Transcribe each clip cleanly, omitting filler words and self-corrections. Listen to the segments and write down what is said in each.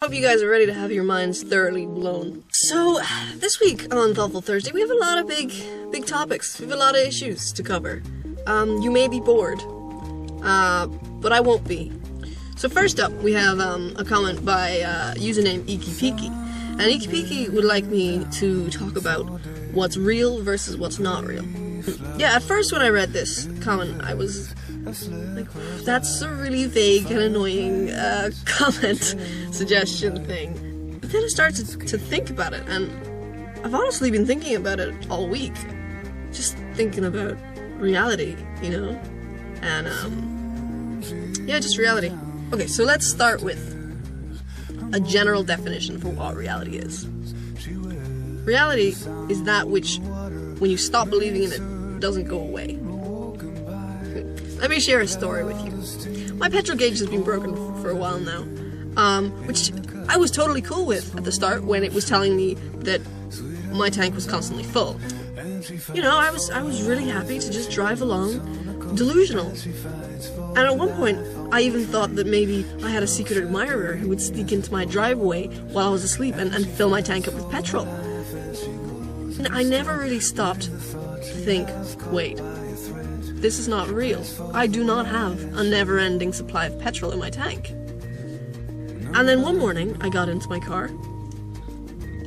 Hope you guys are ready to have your minds thoroughly blown. So, this week on Thoughtful Thursday, we have a lot of big topics. We have a lot of issues to cover. You may be bored, but I won't be. So first up, we have a comment by username Ikipiki. And Ikipiki would like me to talk about what's real versus what's not real. Yeah, at first when I read this comment, I was like, that's a really vague and annoying comment suggestion thing. But then I started to think about it, and I've honestly been thinking about it all week. Just thinking about reality, you know? And, yeah, just reality. Okay, so let's start with a general definition for what reality is. Reality is that which, when you stop believing in it, doesn't go away. Let me share a story with you. My petrol gauge has been broken for a while now, which I was totally cool with at the start when it was telling me that my tank was constantly full. You know, I was really happy to just drive along, delusional. And at one point, I even thought that maybe I had a secret admirer who would sneak into my driveway while I was asleep and fill my tank up with petrol. And I never really stopped to think, wait, this is not real. I do not have a never-ending supply of petrol in my tank. And then one morning, I got into my car,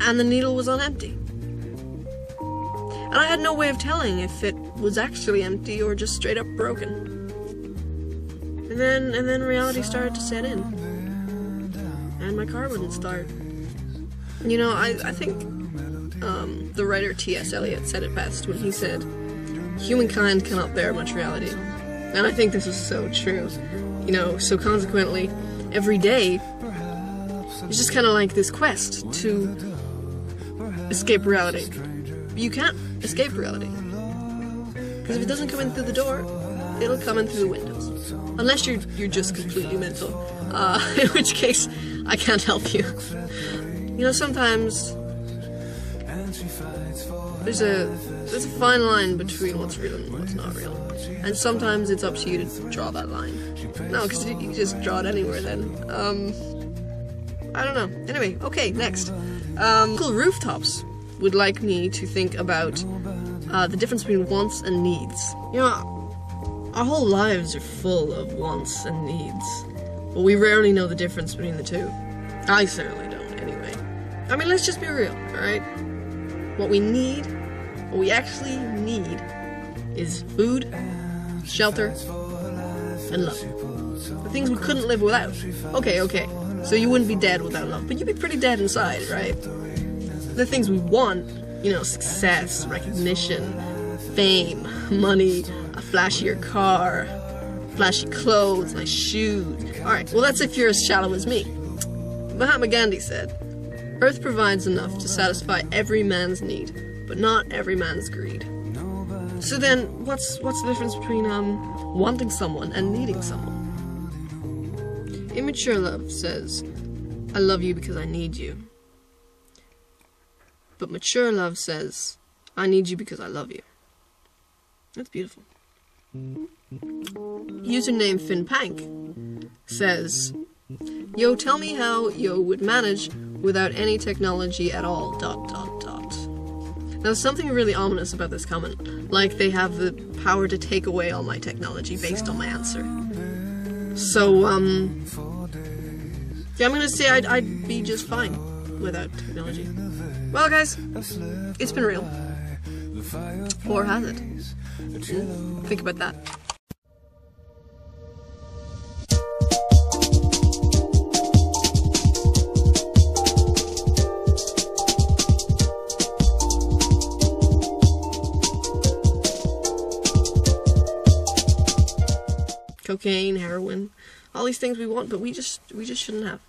and the needle was on empty. And I had no way of telling if it was actually empty or just straight up broken. And then reality started to set in, and my car wouldn't start. You know, I think the writer T.S. Eliot said it best when he said, "Humankind cannot bear much reality." And I think this is so true. You know, so consequently, every day is just kind of like this quest to escape reality. But you can't escape reality, because if it doesn't come in through the door, it'll come in through the windows. Unless you're just completely mental, in which case I can't help you. You know, sometimes there's a fine line between what's real and what's not real, and sometimes it's up to you to draw that line. No, because you can just draw it anywhere then. I don't know. Anyway, okay, next. Cool Rooftops would like me to think about the difference between wants and needs. You know, our whole lives are full of wants and needs, but we rarely know the difference between the two. I certainly don't, anyway. I mean, let's just be real, alright? What we actually need is food, shelter, and love. The things we couldn't live without. Okay, so you wouldn't be dead without love, but you'd be pretty dead inside, right? The things we want, you know, success, recognition, fame, money, a flashier car, flashy clothes, nice shoes. Alright, well that's if you're as shallow as me. Mahatma Gandhi said, "Earth provides enough to satisfy every man's need, but not every man's greed." So then, what's the difference between wanting someone and needing someone? Immature love says, "I love you because I need you." But mature love says, "I need you because I love you." That's beautiful. Username FinnPank says, "Yo, tell me how yo would manage without any technology at all, ... Now, there's something really ominous about this comment, like they have the power to take away all my technology based on my answer. So, yeah, I'm gonna say I'd be just fine without technology. Well, guys, it's been real. Or has it? Think about that. Cocaine, heroin, all these things we want, but we just shouldn't have.